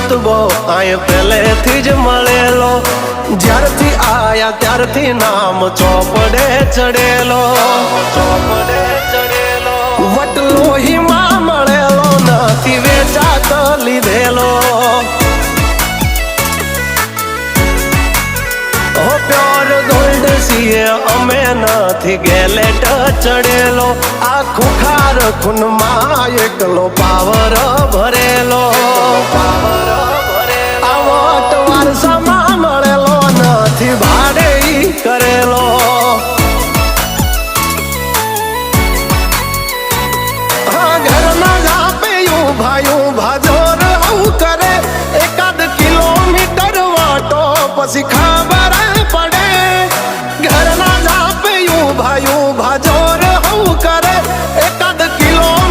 रुतबो आए पहलेथी ज मळेलो ज्यारथी आया त्यारथी नाम चौपड़े चढ़ेलो वटलो ही मां मळेलो नथी वेचात लीधेलो ओ प्योर गोल्ड सीए अमे नथी गैलेट चढ़ेलो आखो खार खून मां एकलो पावर भरेलो आवट वारसा मां मळेलो नथी भाड़े करेलो घर ना जापे भाइयों भाजोर आऊ करे एकाद किलोमीटर वाटो पसी खबर